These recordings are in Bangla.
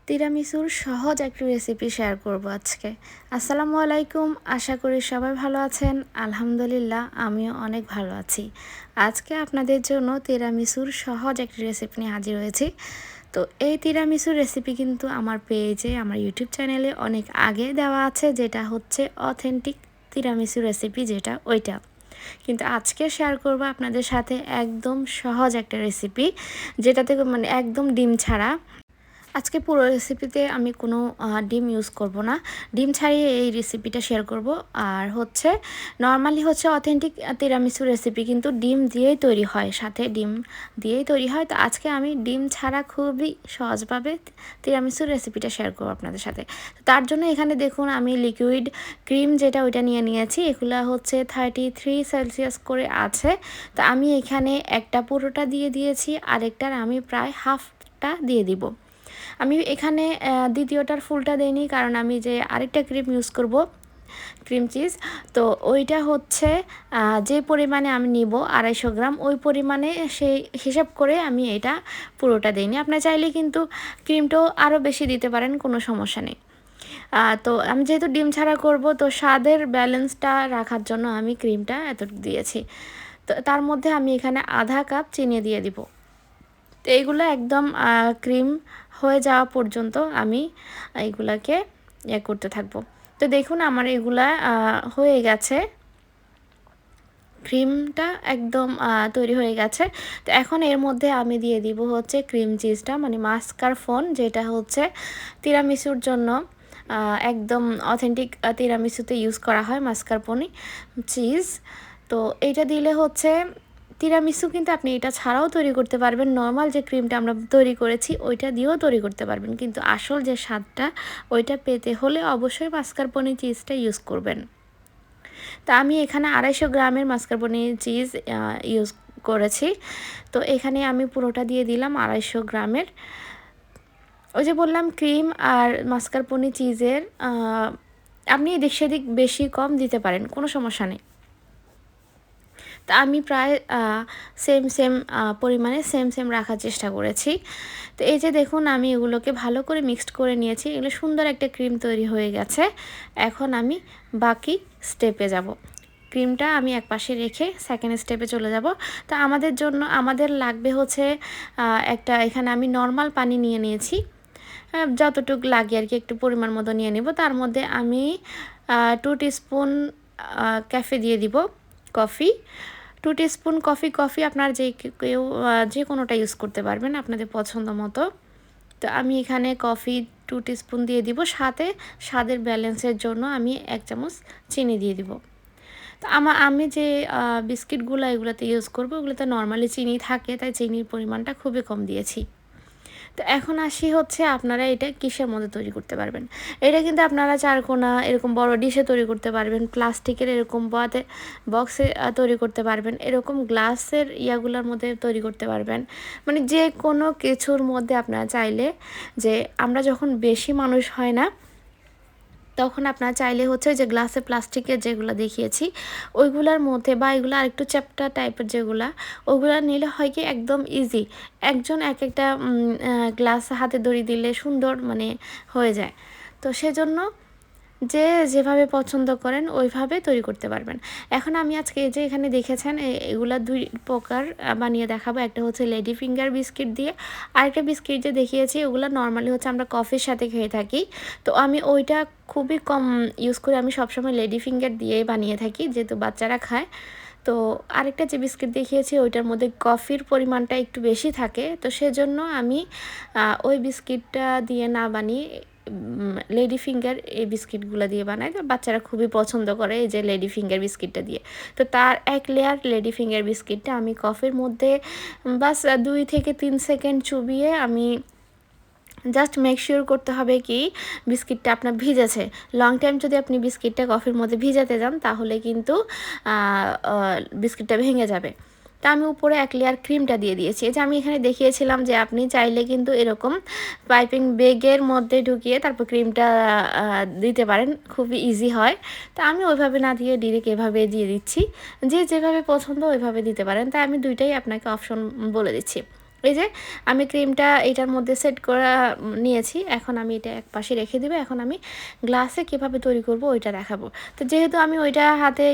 তিরামিসুর সহজ একটি রেসিপি শেয়ার করব আজকে। আসসালামু আলাইকুম, আশা করি সবাই ভালো আছেন। আলহামদুলিল্লাহ, আমিও অনেক ভালো আছি। আজকে আপনাদের জন্য তিরামিসুর সহজ একটি রেসিপি নিয়ে হাজির হয়েছি। তো এই তিরামিসুর রেসিপি কিন্তু আমার পেজে, আমার ইউটিউব চ্যানেলে অনেক আগে দেওয়া আছে, যেটা হচ্ছে অথেন্টিক তিরামিসু রেসিপি, যেটা ওইটা। কিন্তু আজকে শেয়ার করব আপনাদের সাথে একদম সহজ একটা রেসিপি, যেটাতে মানে একদম ডিম ছাড়া। আজকে পুরো রেসিপিতে আমি কোনো ডিম ইউজ করব না, ডিম ছাড়িয়ে এই রেসিপিটা শেয়ার করব। আর হচ্ছে নর্মালি হচ্ছে অথেন্টিক তিরামিসু রেসিপি কিন্তু ডিম দিয়েই তৈরি হয়, সাথে ডিম দিয়েই তৈরি হয়। তো আজকে আমি ডিম ছাড়া খুবই সহজভাবে তিরামিসু রেসিপিটা শেয়ার করব আপনাদের সাথে। তার জন্য এখানে দেখুন আমি লিকুইড ক্রিম যেটা ওইটা নিয়ে নিয়েছি। এগুলো হচ্ছে 33 সেলসিয়াস করে আছে। তো আমি এখানে একটা পুরোটা দিয়ে দিয়েছি, আরেকটার আমি প্রায় হাফটা দিয়ে দিব। আমি এখানে দ্বিতীয়টার ফুলটা দেইনি, কারণ আমি যে আরেকটা ক্রিম ইউজ করব, ক্রিম চিজ, তো ওইটা হচ্ছে যে পরিমাণে আমি নিব 250 গ্রাম, ওই পরিমাণে সেই হিসাব করে আমি এটা পুরোটা দেইনি। আপনার চাইলে কিন্তু ক্রিমটাও আরও বেশি দিতে পারেন, কোনো সমস্যা নেই। তো আমি যেহেতু ডিম ছাড়া করব, তো স্বাদের ব্যালেন্সটা রাখার জন্য আমি ক্রিমটা এতটুকু দিয়েছি। তো তার মধ্যে আমি এখানে আধা কাপ চিনি দিয়ে দিব। তো এইগুলো একদম ক্রিম হয়ে যাওয়া পর্যন্ত আমি এইগুলাকে করতে থাকবো। তো দেখুন আমার এগুলা হয়ে গেছে, ক্রিমটা একদম তৈরি হয়ে গেছে। তো এখন এর মধ্যে আমি দিয়ে দিব হচ্ছে ক্রিম চিজটা, মানে মাস্কারপোনে, যেটা হচ্ছে তিরামিসুর জন্য একদম অথেন্টিক তিরামিসুতে ইউজ করা হয় মাস্কারপোনে চিজ। তো এইটা দিলে হচ্ছে তিরামিসু কিন্তু আপনি এটা ছাড়াও তৈরি করতে পারবেন, নর্মাল যে ক্রিমটা আমরা তৈরি করেছি ওইটা দিয়েও তৈরি করতে পারবেন, কিন্তু আসল যে স্বাদটা ওইটা পেতে হলে অবশ্যই মাস্কারপোনে চিজটা ইউজ করবেন। তা আমি এখানে 250 গ্রামের মাস্কারপোনে চিজ ইউজ করেছি। তো এখানে আমি পুরোটা দিয়ে দিলাম 250 গ্রামের। ওই যে বললাম ক্রিম আর মাস্কারপোনে চিজের আপনি এদিক সেদিক বেশি কম দিতে পারেন, কোনো সমস্যা নেই। তা আমি প্রায় সেম পরিমাণে সেম রাখার চেষ্টা করেছি। তো এই যে দেখুন আমি এগুলোকে ভালো করে মিক্সড করে নিয়েছি, এগুলো সুন্দর একটা ক্রিম তৈরি হয়ে গেছে। এখন আমি বাকি স্টেপে যাব। ক্রিমটা আমি এক পাশে রেখে সেকেন্ড স্টেপে চলে যাব। তো আমাদের লাগবে হচ্ছে একটা, এখানে আমি নর্মাল পানি নিয়ে নিয়েছি, যতটুকু লাগে আর কি, একটু পরিমাণ মতো নিয়ে নেব। তার মধ্যে আমি 2 টিস্পুন ক্যাফে দিয়ে দিব, কফি 2 টিস্পুন কফি আপনার কেউ যে কোনোটা ইউজ করতে পারবেন আপনাদের পছন্দ মতো। তো আমি এখানে কফি 2 টিস্পুন দিয়ে দিব, সাথে স্বাদের ব্যালেন্সের জন্য আমি 1 চামচ চিনি দিয়ে দিব। তো আমি যে বিস্কিটগুলো এগুলোতে ইউজ করবো, ওগুলোতে নর্মালি চিনি থাকে, তাই চিনির পরিমাণটা খুবই কম দিয়েছি। তো এখন আসি হচ্ছে আপনারা এটা কিসের মধ্যে তৈরি করতে পারবেন। এটা কিন্তু আপনারা চারকোনা এরকম বড় ডিশে তৈরি করতে পারবেন, প্লাস্টিকের এরকম বক্সে তৈরি করতে পারবেন, এরকম গ্লাসের ইয়াগুলোর মধ্যে তৈরি করতে পারবেন, মানে যে কোনো কিছুর মধ্যে আপনারা চাইলে, যে আমরা যখন বেশি মানুষ হয় না তখন আপনারা চাইলে হচ্ছে যে গ্লাসে প্লাস্টিকের যেগুলো দেখিয়েছি ওইগুলোর মধ্যে, বা এগুলো আরেকটু চ্যাপ্টা টাইপের যেগুলো, ওগুলো নিলে হয় কি একদম ইজি, একজন এক একটা গ্লাস হাতে দড়ি দিলে সুন্দর মানে হয়ে যায়। তো সেজন্য যে যেভাবে পছন্দ করেন ওইভাবে তৈরি করতে পারবেন। এখন আমি আজকে এই যে এখানে দেখেছেন এগুলা 2 প্রকার বানিয়ে দেখাবো। একটা হচ্ছে লেডি ফিঙ্গার বিস্কিট দিয়ে, আরেকটা বিস্কিট যে দেখিয়েছি ওগুলো নর্মালি হচ্ছে আমরা কফির সাথে খেয়ে থাকি। তো আমি ওইটা খুবই কম ইউজ করে, আমি সবসময় লেডি ফিঙ্গার দিয়েই বানিয়ে থাকি, যেহেতু বাচ্চারা খায়। তো আরেকটা যে বিস্কিট দেখিয়েছি ওইটার মধ্যে কফির পরিমাণটা একটু বেশি থাকে, তো সেজন্য আমি ওই বিস্কিটটা দিয়ে না বানিয়ে লেডি ফিঙ্গার এই বিস্কিটগুলো দিয়ে বানাই। তো বাচ্চারা খুবই পছন্দ করে এই যে লেডি ফিঙ্গার বিস্কিটটা দিয়ে। তো তার 1 লেয়ার লেডি ফিঙ্গার বিস্কিটটা আমি কফির মধ্যে বাস 2 থেকে 3 সেকেন্ড চুবিয়ে আমি জাস্ট মেক শিওর করতে হবে কি বিস্কিটটা আপনার ভিজেছে। লং টাইম যদি আপনি বিস্কিটটা কফির মধ্যে ভিজাতে যান তাহলে কিন্তু বিস্কিটটা ভেঙে যাবে। তা আমি উপরে 1 লেয়ার ক্রিমটা দিয়ে দিয়েছি। এই যে আমি এখানে দেখিয়েছিলাম যে আপনি চাইলে কিন্তু এরকম পাইপিং ব্যাগের মধ্যে ঢুকিয়ে তারপর ক্রিমটা দিতে পারেন, খুবই ইজি হয়। তা আমি ওইভাবে না দিয়ে ডিরেক্ট এভাবে দিয়ে দিচ্ছি, যে যেভাবে পছন্দ ওইভাবে দিতে পারেন। তাই আমি দুইটাই আপনাকে অপশন বলে দিচ্ছি। এই যে আমি ক্রিমটা এটার মধ্যে সেট করা নিয়েছি, এখন আমি এটা এক পাশে রেখে দেবো। এখন আমি গ্লাসে কীভাবে তৈরি করব ওইটা দেখাবো। তো যেহেতু আমি ওইটা হাতে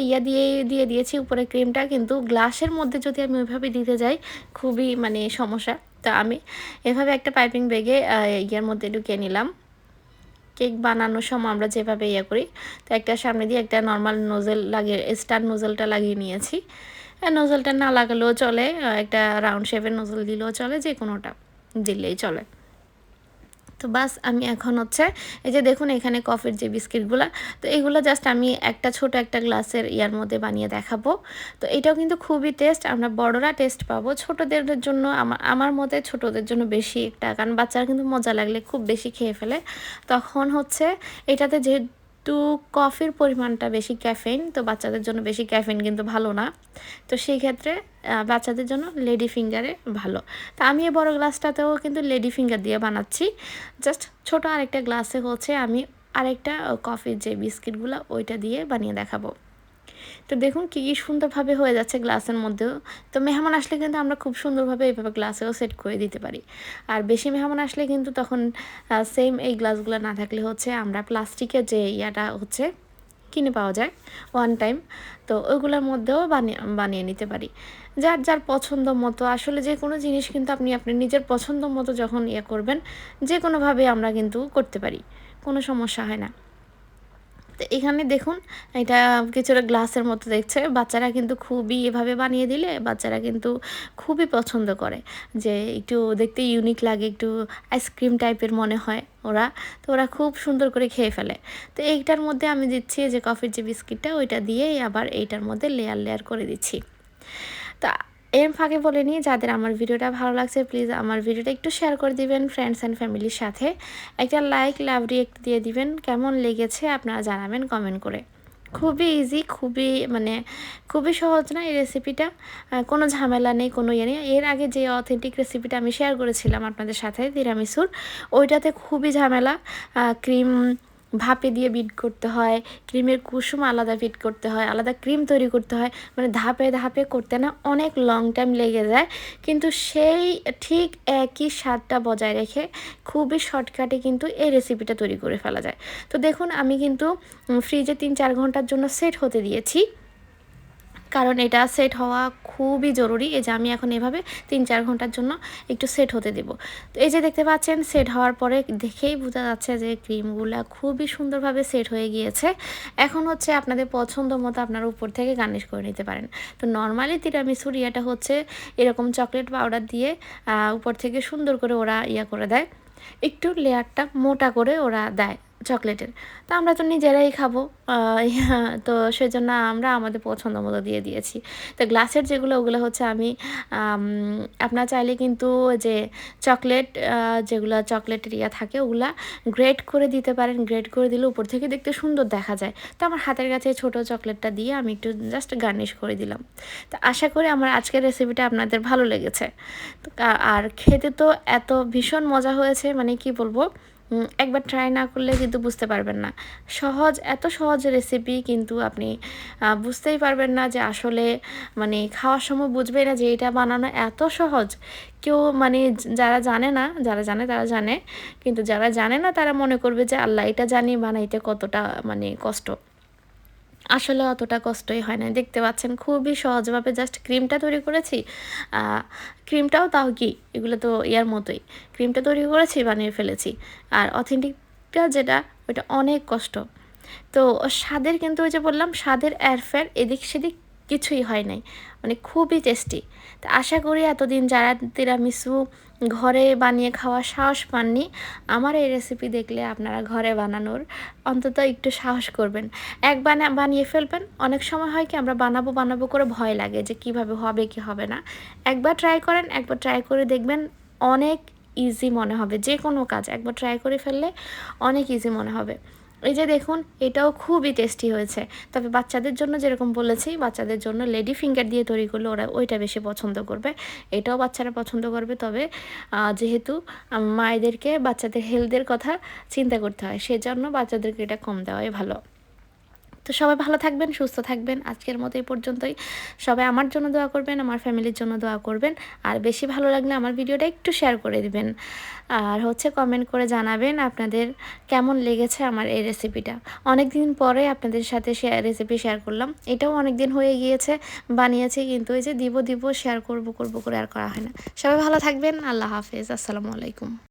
দিয়ে দিয়েছি উপরে ক্রিমটা, কিন্তু গ্লাসের মধ্যে যদি আমি ওইভাবে দিতে যাই খুবই মানে সমস্যা। তো আমি এভাবে একটা পাইপিং ব্যাগে ইয়ার মধ্যে ঢুকিয়ে নিলাম। কেক বানানোর সময় আমরা যেভাবে করি, তো একটা সামনে দিয়ে একটা নর্মাল নোজেল লাগিয়ে স্টার নোজেলটা লাগিয়ে নিয়েছি। নোজেলটা না লাগালেও চলে, একটা রাউন্ড শেপের নোজেল দিলেও চলে, যে কোনোটা দিলেই চলে। তো বাস আমি এখন হচ্ছে এই যে দেখুন এখানে কফির যে বিস্কিটগুলো, তো এগুলো জাস্ট আমি একটা ছোট একটা গ্লাসের ইয়ার মধ্যে বানিয়ে দেখাবো। তো এটাও কিন্তু খুবই টেস্ট, আমরা বড়রা টেস্ট পাবো, ছোটদের জন্য আমার মতে ছোটদের জন্য বেশি একটা, কারণ বাচ্চারা কিন্তু মজা লাগলে খুব বেশি খেয়ে ফেলে। তখন হচ্ছে এটাতে যেহেতু কফির পরিমাণটা বেশি ক্যাফেইন, তো বাচ্চাদের জন্য বেশি ক্যাফেইন কিন্তু ভালো না। তো সেই ক্ষেত্রে বাচ্চাদের জন্য লেডি ফিঙ্গারে ভালো। তা আমি এই বড় গ্লাসটাতেও কিন্তু লেডি ফিঙ্গার দিয়ে বানাচ্ছি। জাস্ট ছোট আরেকটা গ্লাসে হচ্ছে আমি আরেকটা কফির যে বিস্কিটগুলো ওইটা দিয়ে বানিয়ে দেখাবো। তো দেখুন কী সুন্দরভাবে হয়ে যাচ্ছে গ্লাসের মধ্যেও। তো মেহমান আসলে কিন্তু আমরা খুব সুন্দরভাবে এইভাবে গ্লাসেও সেট করে দিতে পারি। আর বেশি মেহমান আসলে কিন্তু তখন সেম এই গ্লাসগুলো না থাকলে হচ্ছে আমরা প্লাস্টিকের যে ইয়াটা হচ্ছে কিনে পাওয়া যায় ওয়ান টাইম, তো ওইগুলোর মধ্যেও বানিয়ে নিতে পারি যার যার পছন্দ মতো। আসলে যে কোনো জিনিস কিন্তু আপনি আপনার নিজের পছন্দ মতো যখন করবেন, যে কোনোভাবে আমরা কিন্তু করতে পারি, কোনো সমস্যা হয় না। তো এখানে দেখুন এটা কিছুটা গ্লাসের মতো দেখছে, বাচ্চারা কিন্তু খুবই এভাবে বানিয়ে দিলে বাচ্চারা কিন্তু খুবই পছন্দ করে, যে একটু দেখতে ইউনিক লাগে, একটু আইসক্রিম টাইপের মনে হয় ওরা, তো ওরা খুব সুন্দর করে খেয়ে ফেলে। তো এইটার মধ্যে আমি দিচ্ছি যে কফির যে বিস্কিটটা ওইটা দিয়েই আবার এইটার মধ্যে লেয়ার লেয়ার করে দিচ্ছি। তা এর ফাঁকে বলে নিই, যাদের আমার ভিডিওটা ভালো লাগছে প্লিজ আমার ভিডিওটা একটু শেয়ার করে দিবেন ফ্রেন্ডস অ্যান্ড ফ্যামিলির সাথে, একটা লাইক লাভ রিয়েক্ট দিয়ে দিবেন, কেমন লেগেছে আপনারা জানাবেন কমেন্ট করে। খুবই ইজি, খুবই সহজ না এই রেসিপিটা, কোনো ঝামেলা নেই, কোনো নেই। এর আগে যে অথেন্টিক রেসিপিটা আমি শেয়ার করেছিলাম আপনাদের সাথে তিরামিসুর, ওইটাতে খুবই ঝামেলা, ক্রিম ভাপে দিয়ে বিট করতে হয়, ক্রিমের কুসুম আলাদা বিট করতে হয়, আলাদা ক্রিম তৈরি করতে হয়, মানে ধাপে ধাপে করতে না অনেক লং টাইম লেগে যায়। কিন্তু সেই ঠিক একই স্বাদটা বজায় রেখে খুবই শর্টকাটে কিন্তু এই রেসিপিটা তৈরি করে ফেলা যায়। তো দেখুন আমি কিন্তু ফ্রিজে 3-4 ঘন্টার জন্য সেট হতে দিয়েছি, কারণ এটা সেট হওয়া খুবই জরুরি। এই যে আমি এখন এভাবে 3-4 ঘন্টার জন্য একটু সেট হতে দেব। তো এই যে দেখতে পাচ্ছেন সেট হওয়ার পরে দেখেই বোঝা যাচ্ছে যে ক্রিমগুলো খুবই সুন্দরভাবে সেট হয়ে গিয়েছে। এখন হচ্ছে আপনাদের পছন্দ মতো আপনারা উপর থেকে গার্নিশ করে নিতে পারেন। তো নর্মালি তিরামিসুর ইয়াটা হচ্ছে এরকম চকলেট পাউডার দিয়ে উপর থেকে সুন্দর করে ওরা করে দেয়, একটু লেয়ারটা মোটা করে ওরা দেয় চকলেটের। তো আমরা তো নিজেরাই খাবো, তো সেজন্য আমরা আমাদের পছন্দ মতো দিয়ে দিয়েছি। তো গ্লাসের যেগুলো ওগুলো হচ্ছে আমি আপনারা চাইলে কিন্তু যে চকলেট যেগুলো চকলেটের থাকে ওগুলা গ্রেট করে দিতে পারেন, গ্রেট করে দিলে উপর থেকে দেখতে সুন্দর দেখা যায়। তো আমার হাতের কাছে ছোটো চকলেটটা দিয়ে আমি একটু জাস্ট গার্নিশ করে দিলাম। তো আশা করি আমার আজকের রেসিপিটা আপনাদের ভালো লেগেছে। তো আর খেতে তো এত ভীষণ মজা হয়েছে, মানে কি বলবো, একবার ট্রাই না করলে কিন্তু বুঝতে পারবেন না। এত সহজ রেসিপি, কিন্তু আপনি বুঝতেই পারবেন না যে আসলে মানে খাওয়ার সময় বুঝবে না যে এটা বানানো এত সহজ। কেউ মানে যারা জানে না, যারা জানে তারা জানে, কিন্তু যারা জানে না তারা মনে করবে যে আল্লাহ এটা জানি বানাইতে কতটা মানে কষ্ট। আসলে অতটা কষ্টই হয় না। দেখতে পাচ্ছেন খুবই সহজভাবে জাস্ট ক্রিমটা তৈরি করেছি, ক্রিমটাও তাও কি এগুলো তো ইয়ার মতোই, ক্রিমটা তৈরি করেছি বানিয়ে ফেলেছি। আর অথেন্টিকটা যেটা ওইটা অনেক কষ্ট। তো স্বাদের কিন্তু ওই যে বললাম স্বাদের এরফের এদিক সেদিক কিছুই হয় নাই, মানে খুবই টেস্টি। তো আশা করি এতদিন যারা তিরামিসু ঘরে বানিয়ে খাওয়ার সাহস পাননি, আমার এই রেসিপি দেখলে আপনারা ঘরে বানানোর অন্তত একটু সাহস করবেন। একবার বানিয়ে ফেলবেন। অনেক সময় হয় কি আমরা বানাবো করে ভয় লাগে যে কিভাবে হবে কি হবে না। একবার ট্রাই করেন, একবার ট্রাই করে দেখবেন, অনেক ইজি মনে হবে। যে কোনো কাজ একবার ট্রাই করে ফেললে অনেক ইজি মনে হবে। এই যে দেখুন এটাও খুবই টেস্টি হয়েছে। তবে বাচ্চাদের জন্য যেরকম বলেছি, বাচ্চাদের জন্য লেডি ফিঙ্গার দিয়ে তৈরি করলে ওরা ওইটা বেশি পছন্দ করবে, এটাও বাচ্চারা পছন্দ করবে। তবে যেহেতু মায়েদেরকে বাচ্চাদের হেলথের কথা চিন্তা করতে হয়, সেজন্য বাচ্চাদেরকে এটা কম দেওয়াই ভালো। তো সবাই ভালো থাকবেন, সুস্থ থাকবেন। আজকের মতো এই পর্যন্তই। সবাই আমার জন্য দোয়া করবেন, আমার ফ্যামিলির জন্য দোয়া করবেন। আর বেশি ভালো লাগলে আমার ভিডিওটা একটু শেয়ার করে দিবেন। আর হচ্ছে কমেন্ট করে জানাবেন আপনাদের কেমন লেগেছে আমার এই রেসিপিটা। অনেক দিন পরে আপনাদের সাথে রেসিপি শেয়ার করলাম। এটাও অনেক দিন হয়ে গিয়েছে বানিয়েছি, কিন্তু এই যে দিব শেয়ার করব করে আর করা হয় না। সবাই ভালো থাকবেন। আল্লাহ হাফেজ। আসসালামু আলাইকুম।